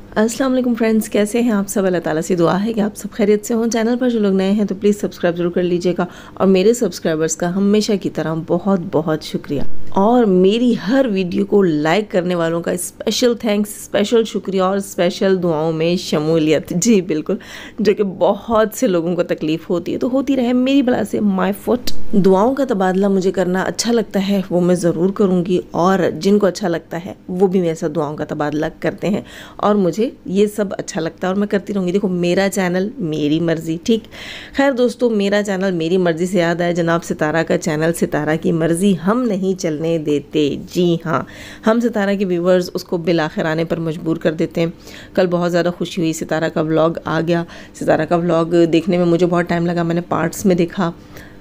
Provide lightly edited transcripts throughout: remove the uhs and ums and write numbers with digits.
अस्सलाम वालेकुम फ्रेंड्स, कैसे हैं आप सब। अल्लाह ताला से दुआ है कि आप सब खैरियत से हों। चैनल पर जो लोग नए हैं तो प्लीज़ सब्सक्राइब ज़रूर कर लीजिएगा और मेरे सब्सक्राइबर्स का हमेशा की तरह बहुत बहुत शुक्रिया। और मेरी हर वीडियो को लाइक करने वालों का स्पेशल थैंक्स, स्पेशल शुक्रिया और स्पेशल दुआओं में शमूलियत। जी बिल्कुल, जो कि बहुत से लोगों को तकलीफ़ होती है तो होती रहे, मेरी बला से माय फुट। दुआओं का तबादला मुझे करना अच्छा लगता है, वो मैं ज़रूर करूँगी, और जिनको अच्छा लगता है वो भी मेरे साथ दुआओं का तबादला करते हैं और मुझे ये सब अच्छा लगता है और मैं करती रहूँगी। देखो, मेरा चैनल मेरी मर्ज़ी, ठीक। खैर दोस्तों, मेरा चैनल मेरी मर्ज़ी से याद आया, जनाब सितारा का चैनल सितारा की मर्ज़ी हम नहीं चलने देते। जी हाँ, हम सितारा के व्यूवर्स उसको बिल आखिर आने पर मजबूर कर देते हैं। कल बहुत ज़्यादा खुशी हुई, सितारा का व्लॉग आ गया। सितारा का व्लॉग देखने में मुझे बहुत टाइम लगा, मैंने पार्ट्स में देखा,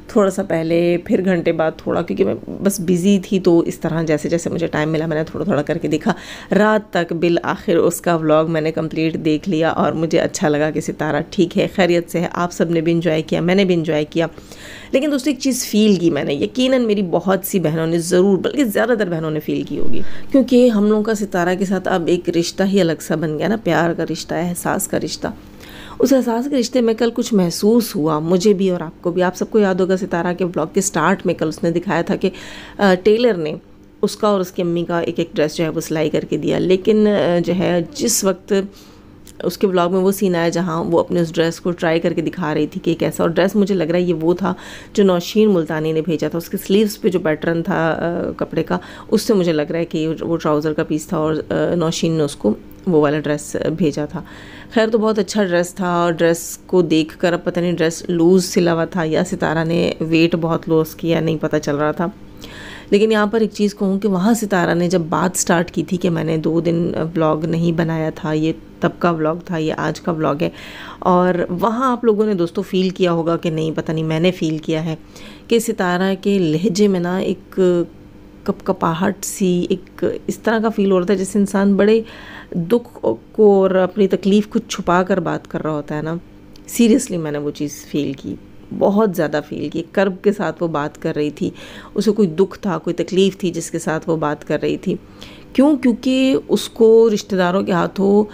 थोड़ा सा पहले, फिर घंटे बाद थोड़ा, क्योंकि मैं बस बिज़ी थी तो इस तरह जैसे जैसे मुझे टाइम मिला मैंने थोड़ा थोड़ा करके देखा। रात तक बिल आखिर उसका व्लॉग मैंने कंप्लीट देख लिया और मुझे अच्छा लगा कि सितारा ठीक है, खैरियत से है। आप सब ने भी इंजॉय किया, मैंने भी इंजॉय किया। लेकिन दोस्तों, एक चीज़ फ़ील की मैंने, यकीनन मेरी बहुत सी बहनों ने ज़रूर, बल्कि ज़्यादातर बहनों ने फ़ील की होगी, क्योंकि हम लोगों का सितारा के साथ अब एक रिश्ता ही अलग सा बन गया ना, प्यार का रिश्ता, एहसास का रिश्ता। उस एहसास के रिश्ते में कल कुछ महसूस हुआ मुझे भी और आपको भी। आप सबको याद होगा, सितारा के ब्लॉग के स्टार्ट में कल उसने दिखाया था कि टेलर ने उसका और उसकी अम्मी का एक एक ड्रेस जो है वो सिलाई करके दिया। लेकिन जो है, जिस वक्त उसके ब्लॉग में वो सीन आया जहाँ वो अपने उस ड्रेस को ट्राई करके दिखा रही थी कि कैसा, और ड्रेस मुझे लग रहा है ये वो था जो नौशीन मुल्तानी ने भेजा था। उसके स्लीव्स पे जो पैटर्न था कपड़े का, उससे मुझे लग रहा है कि वो ट्राउज़र का पीस था और नौशीन ने उसको वो वाला ड्रेस भेजा था। खैर, तो बहुत अच्छा ड्रेस था और ड्रेस को देखकर अब पता नहीं ड्रेस लूज़ सिला हुआ था या सितारा ने वेट बहुत लॉस किया, नहीं पता चल रहा था। लेकिन यहाँ पर एक चीज़ कहूँ कि वहाँ सितारा ने जब बात स्टार्ट की थी कि मैंने 2 दिन व्लॉग नहीं बनाया था, ये तब का व्लॉग था, ये आज का व्लॉग है, और वहाँ आप लोगों ने दोस्तों फ़ील किया होगा कि नहीं, पता नहीं, मैंने फ़ील किया है कि सितारा के लहजे में ना एक कपकपाहट सी, एक इस तरह का फ़ील हो रहा था जैसे इंसान बड़े दुख को और अपनी तकलीफ़ को छुपा कर बात कर रहा होता है ना। सीरियसली मैंने वो चीज़ फ़ील की, बहुत ज़्यादा फ़ील की। कर्ब के साथ वो बात कर रही थी, उसे कोई दुख था, कोई तकलीफ़ थी जिसके साथ वो बात कर रही थी। क्यों? क्योंकि उसको रिश्तेदारों के हाथों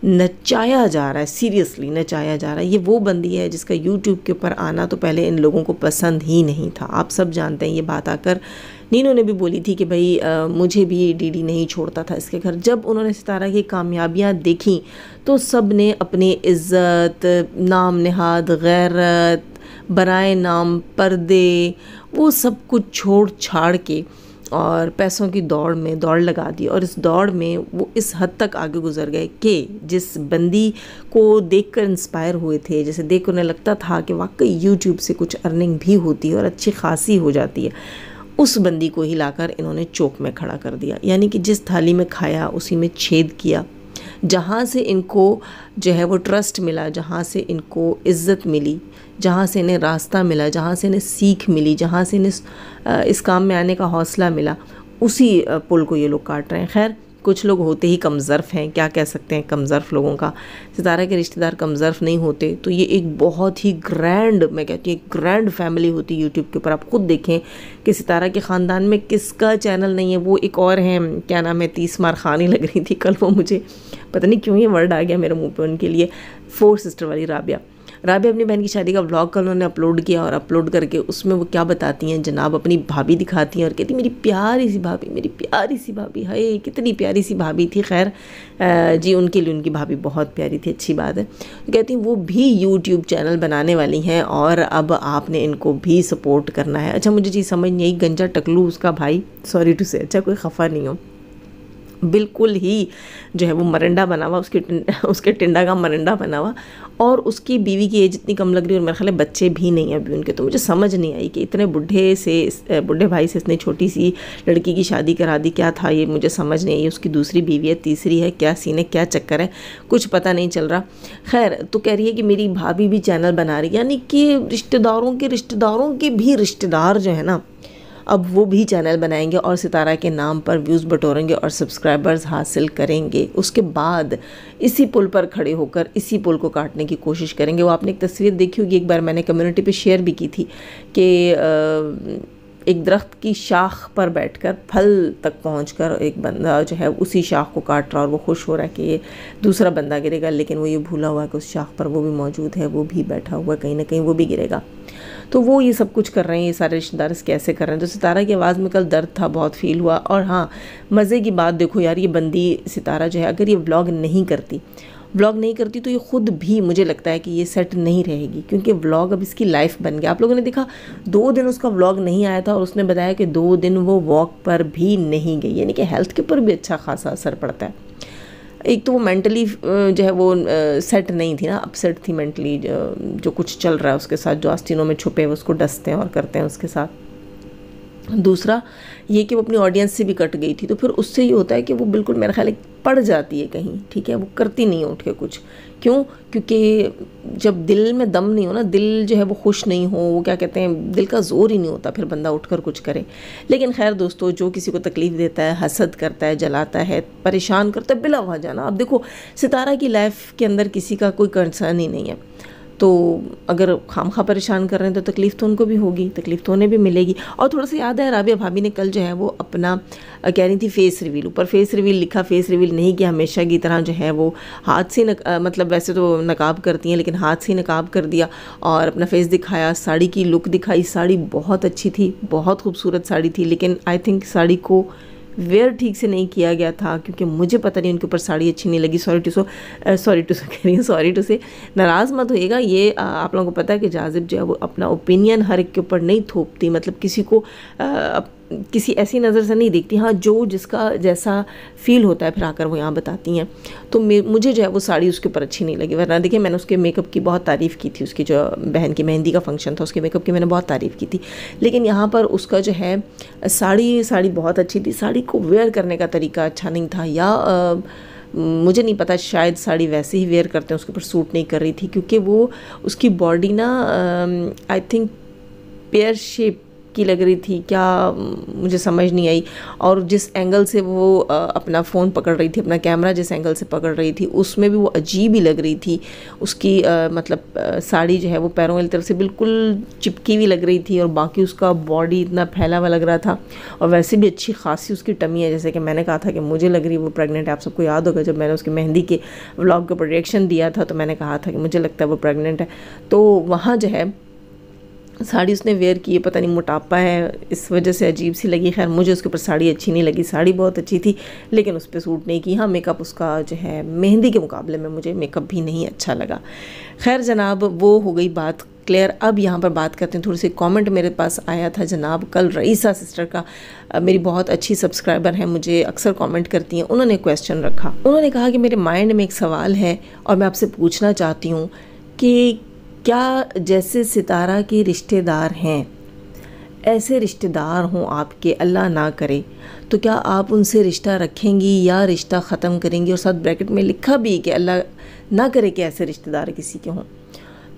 नचाया जा रहा है, सीरियसली नचाया जा रहा है। ये वो बंदी है जिसका यूट्यूब के ऊपर आना तो पहले इन लोगों को पसंद ही नहीं था। आप सब जानते हैं ये बात। आकर नीनू ने भी बोली थी कि भाई मुझे भी डीडी नहीं छोड़ता था इसके घर। जब उन्होंने सितारा की कामयाबियाँ देखी तो सब ने अपनी इज़्ज़त, नाम नहाद गैरत, बराए नाम पर्दे, वो सब कुछ छोड़ छाड़ के और पैसों की दौड़ में दौड़ लगा दी। और इस दौड़ में वो इस हद तक आगे गुजर गए कि जिस बंदी को देखकर इंस्पायर हुए थे, जैसे देख उन्हें लगता था कि वाकई यूट्यूब से कुछ अर्निंग भी होती है और अच्छी खासी हो जाती है, उस बंदी को ही लाकर इन्होंने चौक में खड़ा कर दिया। यानी कि जिस थाली में खाया उसी में छेद किया। जहाँ से इनको जो है वो ट्रस्ट मिला, जहाँ से इनको इज़्ज़त मिली, जहाँ से इन्हें रास्ता मिला, जहाँ से इन्हें सीख मिली, जहाँ से इन्हें इस काम में आने का हौसला मिला, उसी पुल को ये लोग काट रहे हैं। खैर, कुछ लोग होते ही कमज़र्फ़ हैं, क्या कह सकते हैं कमज़र्फ़ लोगों का। सितारा के रिश्तेदार कमज़र्फ़ नहीं होते तो ये एक बहुत ही ग्रैंड, मैं कहती हूँ एक ग्रैंड फैमिली होती यूट्यूब के ऊपर। आप खुद देखें कि सितारा के ख़ानदान में किसका चैनल नहीं है। वो एक और हैं, क्या नाम है, 30 मार खानी लग रही थी कल वो, मुझे पता नहीं क्यों ये वर्ड आ गया मेरे मुँह पर उनके लिए। 4 सिस्टर वाली राबिया अपनी बहन की शादी का व्लॉग कल उन्होंने अपलोड किया और अपलोड करके उसमें वो क्या बताती हैं जनाब, अपनी भाभी दिखाती हैं और कहती मेरी प्यारी सी भाभी, मेरी प्यारी सी भाभी, हाय कितनी प्यारी सी भाभी थी। खैर जी, उनके लिए उनकी भाभी बहुत प्यारी थी, अच्छी बात है। तो कहती हैं वो भी यूट्यूब चैनल बनाने वाली हैं और अब आपने इनको भी सपोर्ट करना है। अच्छा, मुझे चीज़ समझ नहीं आई, गंजा टकलू उसका भाई, सॉरी टू से, अच्छा कोई खफा नहीं हो, बिल्कुल ही जो है वो मरंडा बना हुआ, उसके टिंडा का मरंडा बना हुआ, और उसकी बीवी की एज इतनी कम लग रही है और मेरे ख्याल है बच्चे भी नहीं हैं अभी उनके। तो मुझे समझ नहीं आई कि इतने बुढ़े भाई से इसने छोटी सी लड़की की शादी करा दी। क्या था ये, मुझे समझ नहीं आई। उसकी दूसरी बीवी है, तीसरी है, क्या सीन है, क्या चक्कर है, कुछ पता नहीं चल रहा। खैर, तो कह रही है कि मेरी भाभी भी चैनल बना रही है, यानी कि रिश्तेदारों के भी रिश्तेदार जो है ना, अब वो भी चैनल बनाएंगे और सितारा के नाम पर व्यूज़ बटोरेंगे और सब्सक्राइबर्स हासिल करेंगे। उसके बाद इसी पुल पर खड़े होकर इसी पुल को काटने की कोशिश करेंगे। वो आपने एक तस्वीर देखी होगी, एक बार मैंने कम्युनिटी पे शेयर भी की थी कि एक दरख्त की शाख पर बैठकर फल तक पहुंचकर एक बंदा जो है उसी शाख को काट रहा और वो खुश हो रहा है कि ये दूसरा बंदा गिरेगा, लेकिन वो ये भूला हुआ है कि उस शाख पर वो भी मौजूद है, वो भी बैठा हुआ है, कहीं ना कहीं वो भी गिरेगा। तो वो ये सब कुछ कर रहे हैं, ये सारे रिश्तेदार कैसे कर रहे हैं। तो सितारा की आवाज़ में कल दर्द था, बहुत फील हुआ। और हाँ, मज़े की बात देखो यार, ये बंदी सितारा जो है अगर ये व्लॉग नहीं करती तो ये ख़ुद भी मुझे लगता है कि ये सेट नहीं रहेगी, क्योंकि व्लॉग अब इसकी लाइफ बन गया। आप लोगों ने देखा 2 दिन उसका व्लॉग नहीं आया था और उसने बताया कि 2 दिन वो वॉक पर भी नहीं गई, यानी कि हेल्थ के ऊपर भी अच्छा खासा असर पड़ता है। एक तो वो मेंटली जो है वो सेट नहीं थी ना, अपसेट थी मेंटली, जो कुछ चल रहा है उसके साथ, जो आस्तीनों में छुपे हैं उसको डसते हैं और करते हैं उसके साथ। दूसरा ये कि वो अपनी ऑडियंस से भी कट गई थी, तो फिर उससे ये होता है कि वो बिल्कुल मेरा ख्याल है पड़ जाती है कहीं, ठीक है, वो करती नहीं है उठ के कुछ। क्यों? क्योंकि जब दिल में दम नहीं हो ना, दिल जो है वो खुश नहीं हो, वो क्या कहते हैं, दिल का जोर ही नहीं होता फिर बंदा उठकर कुछ करे। लेकिन खैर दोस्तों, जो किसी को तकलीफ़ देता है, हसद करता है, जलाता है, परेशान करता है, बिला वजह ना, अब देखो सितारा की लाइफ के अंदर किसी का कोई कंसर्न ही नहीं है, तो अगर खामखा परेशान कर रहे हैं तो तकलीफ़ तो उनको भी होगी, तकलीफ़ तो उन्हें भी मिलेगी। और थोड़ा सा याद है, राबिया भाभी ने कल जो है वो अपना कह रही थी फेस रिवील, ऊपर फेस रिवील लिखा, फेस रिवील नहीं किया, हमेशा की तरह जो है वो हाथ से मतलब वैसे तो नकाब करती हैं लेकिन हाथ से नकाब कर दिया और अपना फेस दिखाया, साड़ी की लुक दिखाई। साड़ी बहुत अच्छी थी, बहुत खूबसूरत साड़ी थी, लेकिन आई थिंक साड़ी को वेयर ठीक से नहीं किया गया था, क्योंकि मुझे पता नहीं उनके ऊपर साड़ी अच्छी नहीं लगी। सॉरी टू से नाराज़ मत होइएगा, ये आप लोगों को पता है कि जाज़िब जो है वो अपना ओपिनियन हर एक के ऊपर नहीं थोपती, मतलब किसी को किसी ऐसी नज़र से नहीं देखती। हाँ, जो जिसका जैसा फ़ील होता है फिर आकर वो यहाँ बताती हैं। तो मुझे जो है वो साड़ी उसके ऊपर अच्छी नहीं लगी, वरना देखिए मैंने उसके मेकअप की बहुत तारीफ़ की थी, उसकी जो बहन की मेहंदी का फंक्शन था उसके मेकअप की मैंने बहुत तारीफ़ की थी, लेकिन यहाँ पर उसका जो है साड़ी बहुत अच्छी थी। साड़ी को वेयर करने का तरीका अच्छा नहीं था, या मुझे नहीं पता, शायद साड़ी वैसे ही वेयर करते हैं उसके ऊपर सूट नहीं कर रही थी, क्योंकि वो उसकी बॉडी ना आई थिंक पेयर शेप की लग रही थी, क्या मुझे समझ नहीं आई। और जिस एंगल से वो अपना फ़ोन पकड़ रही थी, अपना कैमरा जिस एंगल से पकड़ रही थी, उसमें भी वो अजीब ही लग रही थी। उसकी मतलब साड़ी जो है वो पैरों वाली तरफ से बिल्कुल चिपकी हुई लग रही थी, और बाकी उसका बॉडी इतना फैला हुआ लग रहा था। और वैसे भी अच्छी खासी उसकी टमी है, जैसे कि मैंने कहा था कि मुझे लग रही वो प्रेग्नेंट है। आप सबको याद होगा जब मैंने उसकी मेहंदी के व्लॉग का प्रोडक्शन दिया था तो मैंने कहा था कि मुझे लगता है वो प्रेग्नेंट है। तो वहाँ जो है साड़ी उसने वेयर की है, पता नहीं मोटापा है इस वजह से अजीब सी लगी। खैर मुझे उसके ऊपर साड़ी अच्छी नहीं लगी, साड़ी बहुत अच्छी थी लेकिन उस पर सूट नहीं की। हाँ, मेकअप उसका जो है मेहंदी के मुकाबले में मुझे मेकअप भी नहीं अच्छा लगा। खैर जनाब, वो हो गई बात क्लियर। अब यहाँ पर बात करते हैं, थोड़ी सी कमेंट मेरे पास आया था जनाब कल रईसा सिस्टर का, मेरी बहुत अच्छी सब्सक्राइबर हैं, मुझे अक्सर कमेंट करती हैं। उन्होंने क्वेश्चन रखा, उन्होंने कहा कि मेरे माइंड में एक सवाल है और मैं आपसे पूछना चाहती हूँ कि क्या जैसे सितारा के रिश्तेदार हैं ऐसे रिश्तेदार हों आपके, अल्लाह ना करे, तो क्या आप उनसे रिश्ता रखेंगी या रिश्ता ख़त्म करेंगी? और साथ ब्रैकेट में लिखा भी कि अल्लाह ना करे कि ऐसे रिश्तेदार किसी के हों।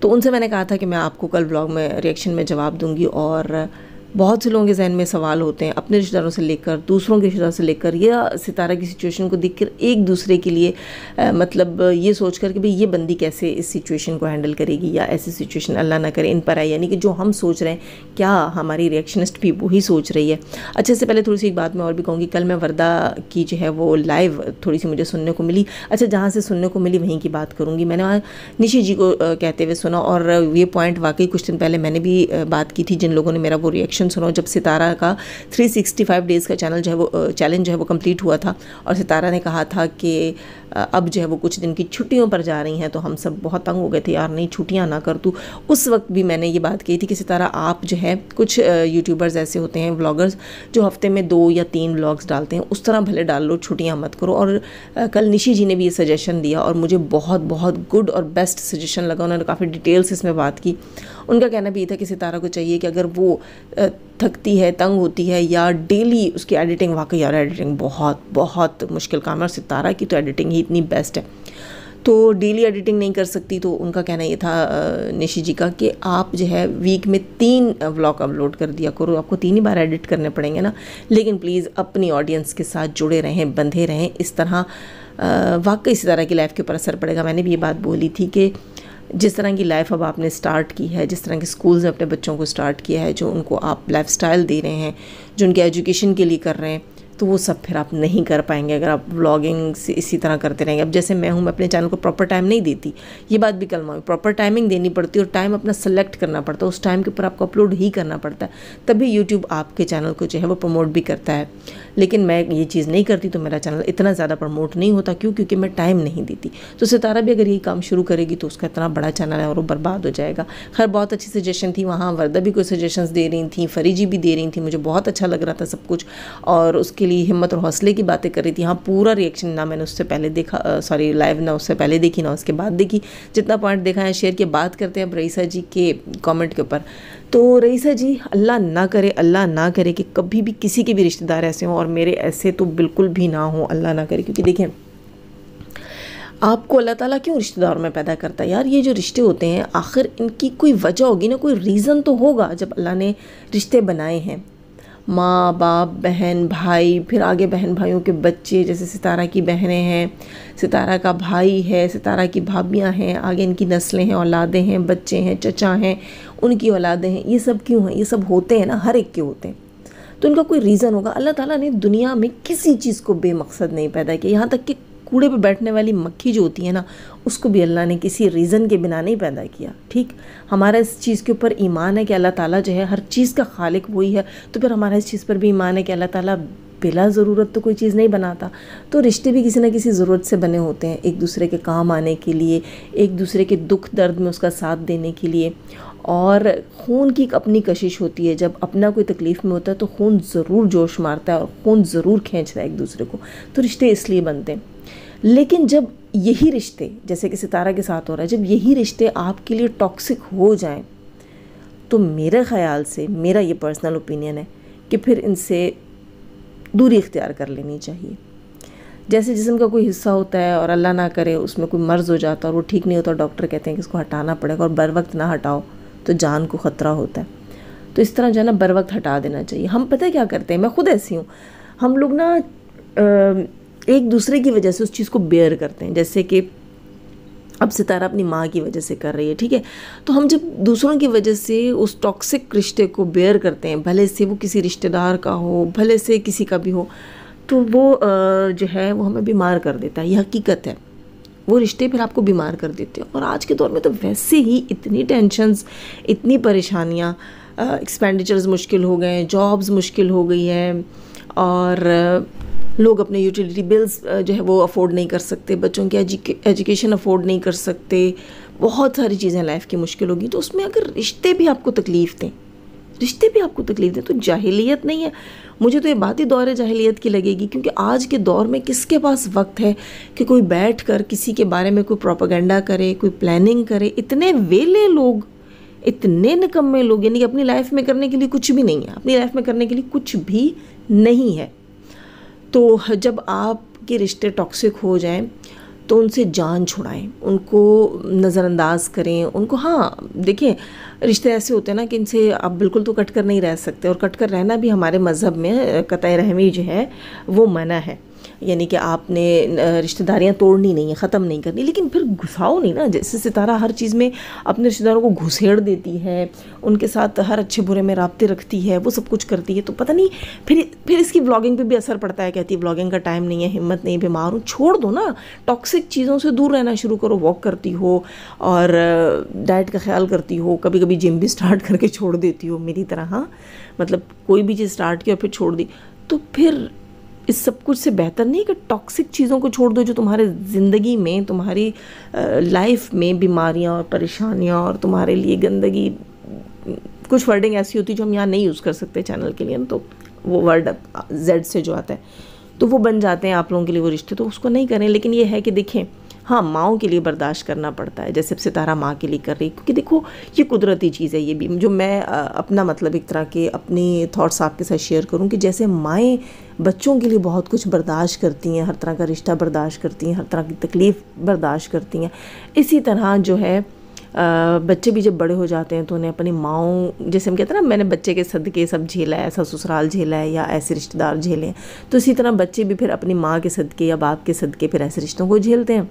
तो उनसे मैंने कहा था कि मैं आपको कल ब्लॉग में रिएक्शन में जवाब दूंगी। और बहुत से लोगों के जहन में सवाल होते हैं, अपने रिश्तेदारों से लेकर, दूसरों के रिश्तेदारों से लेकर, या सितारा की सिचुएशन को देखकर एक दूसरे के लिए मतलब ये सोच कर कि भाई ये बंदी कैसे इस सिचुएशन को हैंडल करेगी, या ऐसी सिचुएशन अल्लाह ना करे इन पर आए। यानी कि जो हम सोच रहे हैं क्या हमारी रिएक्शनिस्ट भी वही सोच रही है। अच्छा, इससे पहले थोड़ी सी एक बात मैं और भी कहूँगी, कल मैं वर्दा की जो है वो लाइव थोड़ी सी मुझे सुनने को मिली। अच्छा, जहाँ से सुनने को मिली वहीं की बात करूँगी। मैंने वहाँ निशी जी को कहते हुए सुना, और ये पॉइंट वाकई कुछ दिन पहले मैंने भी बात की थी, जिन लोगों ने मेरा वो रिएक्शन सुनो जब सितारा का 365 डेज़ का चैलेंज जो है वो कंप्लीट हुआ था, और सितारा ने कहा था कि अब जो है वो कुछ दिन की छुट्टियों पर जा रही हैं, तो हम सब बहुत तंग हो गए थे, यार नहीं छुट्टियां ना कर तू। उस वक्त भी मैंने ये बात कही थी कि सितारा आप जो है, कुछ यूट्यूबर्स ऐसे होते हैं, व्लॉगर्स, जो हफ्ते में 2 या 3 व्लॉग्स डालते हैं, उस तरह भले डाल लो, छुट्टियां मत करो। और कल निशी जी ने भी ये सजेशन दिया और मुझे बहुत बहुत गुड और बेस्ट सजेशन लगा। उन्होंने काफ़ी डिटेल्स इसमें बात की। उनका कहना भी ये था कि सितारा को चाहिए कि अगर वो थकती है, तंग होती है, या डेली उसकी एडिटिंग, वाकई यार एडिटिंग बहुत बहुत मुश्किल काम है, और सितारा की तो एडिटिंग ही इतनी बेस्ट है, तो डेली एडिटिंग नहीं कर सकती। तो उनका कहना ये था निशी जी का कि आप जो है वीक में 3 व्लॉग अपलोड कर दिया करो, आपको 3 ही बार एडिट करने पड़ेंगे ना, लेकिन प्लीज़ अपनी ऑडियंस के साथ जुड़े रहें, बंधे रहें। इस तरह वाकई सितारा की लाइफ के ऊपर असर पड़ेगा। मैंने भी ये बात बोली थी कि जिस तरह की लाइफ अब आपने स्टार्ट की है, जिस तरह के स्कूल्स में अपने बच्चों को स्टार्ट किया है, जो उनको आप लाइफस्टाइल दे रहे हैं, जो उनके एजुकेशन के लिए कर रहे हैं, तो वो सब फिर आप नहीं कर पाएंगे अगर आप व्लॉगिंग से इसी तरह करते रहेंगे। अब जैसे मैं हूँ, मैं अपने चैनल को प्रॉपर टाइम नहीं देती, ये बात भी कल मालूम, प्रॉपर टाइमिंग देनी पड़ती है और टाइम अपना सेलेक्ट करना पड़ता है, उस टाइम के ऊपर आपको अपलोड ही करना पड़ता है, तभी यूट्यूब आपके चैनल को जो है वो प्रमोट भी करता है। लेकिन मैं ये चीज़ नहीं करती तो मेरा चैनल इतना ज़्यादा प्रमोट नहीं होता। क्यों? क्योंकि मैं टाइम नहीं देती। तो सितारा भी अगर ये काम शुरू करेगी तो उसका इतना बड़ा चैनल है और वो बर्बाद हो जाएगा। खैर बहुत अच्छी सजेशन थी वहाँ, वर्दा भी कोई सजेशंस दे रही थी, फरीजी भी दे रही थी, मुझे बहुत अच्छा लग रहा था सब कुछ, और उसके लिए हिम्मत और हौसले की बातें कर रही थी। हाँ, पूरा रिएक्शन ना मैंने उससे पहले देखा, सॉरी लाइव ना उससे पहले देखी ना उसके बाद देखी, जितना पॉइंट देखा है शेयर किया। बात करते हैं अब रईसा जी के कमेंट के ऊपर। तो रईसा जी, अल्लाह ना करे कि कभी भी किसी के भी रिश्तेदार ऐसे हों और मेरे ऐसे तो बिल्कुल भी ना हो, अल्लाह ना करे। क्योंकि देखें, आपको अल्लाह ताला क्यों रिश्तेदारों में पैदा करता है यार? ये जो रिश्ते होते हैं आखिर इनकी कोई वजह होगी ना, कोई रीज़न तो होगा जब अल्लाह ने रिश्ते बनाए हैं। माँ बाप, बहन भाई, फिर आगे बहन भाइयों के बच्चे, जैसे सितारा की बहनें हैं, सितारा का भाई है, सितारा की भाभियाँ हैं, आगे इनकी नस्लें हैं, औलादें हैं, बच्चे हैं, चचा हैं, उनकी औलादें हैं। ये सब क्यों हैं? ये सब होते हैं ना, हर एक के होते हैं, तो इनका कोई रीज़न होगा। अल्लाह ताला ने दुनिया में किसी चीज़ को बेमकसद नहीं पैदा किया, यहाँ तक कि कूड़े पे बैठने वाली मक्खी जो होती है ना, उसको भी अल्लाह ने किसी रीज़न के बिना नहीं पैदा किया। ठीक, हमारा इस चीज़ के ऊपर ईमान है कि अल्लाह ताला जो है हर चीज़ का खालिक वही है, तो फिर हमारा इस चीज़ पर भी ईमान है कि अल्लाह ताला बिला ज़रूरत तो कोई चीज़ नहीं बनाता। तो रिश्ते भी किसी न किसी ज़रूरत से बने होते हैं, एक दूसरे के काम आने के लिए, एक दूसरे के दुख दर्द में उसका साथ देने के लिए। और खून की एक अपनी कशिश होती है, जब अपना कोई तकलीफ़ में होता है तो खून ज़रूर जोश मारता है और खून ज़रूर खींचता है एक दूसरे को, तो रिश्ते इसलिए बनते हैं। लेकिन जब यही रिश्ते, जैसे कि सितारा के साथ हो रहा है, जब यही रिश्ते आपके लिए टॉक्सिक हो जाएं, तो मेरे ख़याल से, मेरा ये पर्सनल ओपिनियन है कि फिर इनसे दूरी इख्तियार कर लेनी चाहिए। जैसे जिस्म का कोई हिस्सा होता है और अल्लाह ना करे उसमें कोई मर्ज़ हो जाता है और वो ठीक नहीं होता, डॉक्टर कहते हैं कि इसको हटाना पड़ेगा और बर वक्त ना हटाओ तो जान को ख़तरा होता है। तो इस तरह जो है ना, बर वक्त हटा देना चाहिए। हम पता है क्या करते हैं, मैं खुद ऐसी हूँ, हम लोग ना एक दूसरे की वजह से उस चीज़ को बेयर करते हैं। जैसे कि अब सितारा अपनी माँ की वजह से कर रही है, ठीक है, तो हम जब दूसरों की वजह से उस टॉक्सिक रिश्ते को बेयर करते हैं, भले से वो किसी रिश्तेदार का हो, भले से किसी का भी हो, तो वो जो है वो हमें बीमार कर देता है। ये हकीकत है, वो रिश्ते फिर आपको बीमार कर देते हैं। और आज के दौर में तो वैसे ही इतनी टेंशन्स, इतनी परेशानियाँ, एक्सपेंडिचर्स मुश्किल हो गए हैं, जॉब्स मुश्किल हो गई हैं, और लोग अपने यूटिलिटी बिल्स जो है वो अफोर्ड नहीं कर सकते, बच्चों की एजुकेशन अफोर्ड नहीं कर सकते, बहुत सारी चीज़ें लाइफ की मुश्किल होगी। तो उसमें अगर रिश्ते भी आपको तकलीफ़ दें, तो जाहिलियत नहीं है। मुझे तो ये बात ही दौर जाहिलियत की लगेगी, क्योंकि आज के दौर में किसके पास वक्त है कि कोई बैठ कर किसी के बारे में कोई प्रोपेगेंडा करे, कोई प्लानिंग करे। इतने वेले लोग, इतने निकम्मे लोग, यानी कि अपनी लाइफ में करने के लिए कुछ भी नहीं है, अपनी लाइफ में करने के लिए कुछ भी नहीं है। तो जब आपके रिश्ते टॉक्सिक हो जाएं तो उनसे जान छुड़ाएं, उनको नज़रअंदाज करें, उनको, हाँ देखिए, रिश्ते ऐसे होते हैं ना कि इनसे आप बिल्कुल तो कट कर नहीं रह सकते, और कट कर रहना भी हमारे मज़हब में कतई रहमी जो है वो मना है। यानी कि आपने रिश्तेदारियां तोड़नी नहीं है, ख़त्म नहीं करनी, लेकिन फिर घुसाओ नहीं ना। जैसे सितारा हर चीज़ में अपने रिश्तेदारों को घुसेड़ देती है, उनके साथ हर अच्छे बुरे में राब्ते रखती है, वो सब कुछ करती है, तो पता नहीं फिर इसकी व्लॉगिंग पे भी असर पड़ता है। कहती है व्लॉगिंग का टाइम नहीं है, हिम्मत नहीं, बीमार हूँ। छोड़ दो ना, टॉक्सिक चीज़ों से दूर रहना शुरू करो। वॉक करती हो और डाइट का ख्याल करती हो, कभी कभी जिम भी स्टार्ट करके छोड़ देती हो मेरी तरह। हाँ, मतलब कोई भी चीज़ स्टार्ट की और फिर छोड़ दी, तो फिर इस सब कुछ से बेहतर नहीं कि टॉक्सिक चीज़ों को छोड़ दो जो तुम्हारे ज़िंदगी में, तुम्हारी लाइफ में बीमारियां और परेशानियां और तुम्हारे लिए गंदगी, कुछ वर्डिंग ऐसी होती है जो हम यहाँ नहीं यूज़ कर सकते चैनल के लिए, तो वो वर्ड जेड से जो आता है तो वो बन जाते हैं आप लोगों के लिए वो रिश्ते, तो उसको नहीं करें। लेकिन ये है कि देखें, हाँ, माँओं के लिए बर्दाश्त करना पड़ता है, जैसे सितारा माँ के लिए कर रही, क्योंकि देखो ये कुदरती चीज़ है। ये भी जो मैं अपना मतलब एक तरह के अपनी थॉट्स आपके साथ शेयर करूँ कि जैसे माएँ बच्चों के लिए बहुत कुछ बर्दाश्त करती हैं, हर तरह का रिश्ता बर्दाश्त करती हैं, हर तरह की तकलीफ़ बर्दाश्त करती हैं, इसी तरह जो है बच्चे भी जब बड़े हो जाते हैं तो उन्हें अपनी माँओं, जैसे हम कहते हैं ना, मैंने बच्चे के सदके सब झेला है, ऐसा ससुराल झेला है या ऐसे रिश्तेदार झेले हैं, तो इसी तरह बच्चे भी फिर अपनी माँ के सदके या बाप के सदके फिर ऐसे रिश्तों को झेलते हैं।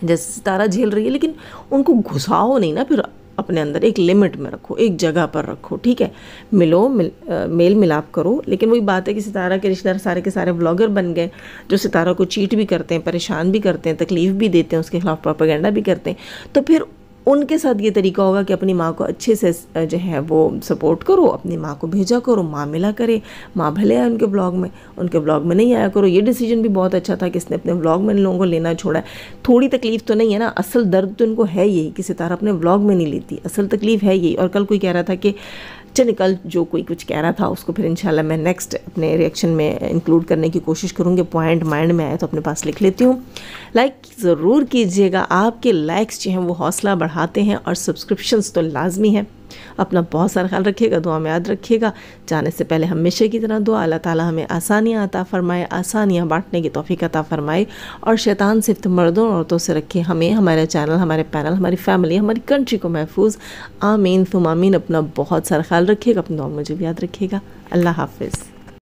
जैसे सितारा झेल रही है, लेकिन उनको घुसाओ नहीं ना, फिर अपने अंदर एक लिमिट में रखो, एक जगह पर रखो, ठीक है। मेल मिलाप करो। लेकिन वही बात है कि सितारा के रिश्तेदार सारे के सारे व्लॉगर बन गए, जो सितारा को चीट भी करते हैं, परेशान भी करते हैं, तकलीफ़ भी देते हैं, उसके खिलाफ प्रोपेगेंडा भी करते हैं। तो फिर उनके साथ ये तरीका होगा कि अपनी माँ को अच्छे से जो है वो सपोर्ट करो, अपनी माँ को भेजा करो, माँ मिला करे, माँ भले आए उनके ब्लॉग में, उनके ब्लॉग में नहीं आया करो। ये डिसीजन भी बहुत अच्छा था कि इसने अपने ब्लॉग में इन लोगों को लेना छोड़ा है। थोड़ी तकलीफ़ तो नहीं है ना, असल दर्द तो इनको है यही कि सितारा अपने ब्लॉग में नहीं लेती, असल तकलीफ़ है यही। और कल कोई कह रहा था कि चल निकल, जो कोई कुछ कह रहा था उसको फिर इंशाल्लाह मैं नेक्स्ट अपने रिएक्शन में इंक्लूड करने की कोशिश करूँगी। पॉइंट माइंड में आए तो अपने पास लिख लेती हूँ। लाइक ज़रूर कीजिएगा, आपके लाइक्स जो हैं वो हौसला बढ़ाते हैं, और सब्सक्रिप्शंस तो लाजमी है। अपना बहुत सारा ख्याल रखिएगा, दुआ में याद रखिएगा। जाने से पहले हमेशा की तरह दुआ, अल्लाह ताला हमें आसानियाँ अता फरमाए, आसानियाँ बांटने की तौफीक अता फरमाए, और शैतान सिर्फ मर्दों और औरतों से रखे हमें, हमारे चैनल, हमारे पैनल, हमारी फैमिली, हमारी कंट्री को महफूज। आमीन तुम आमीन। अपना बहुत सारा ख्याल रखिएगा, अपनी दुआ मुझे भी याद रखिएगा। अल्लाह हाफिज़।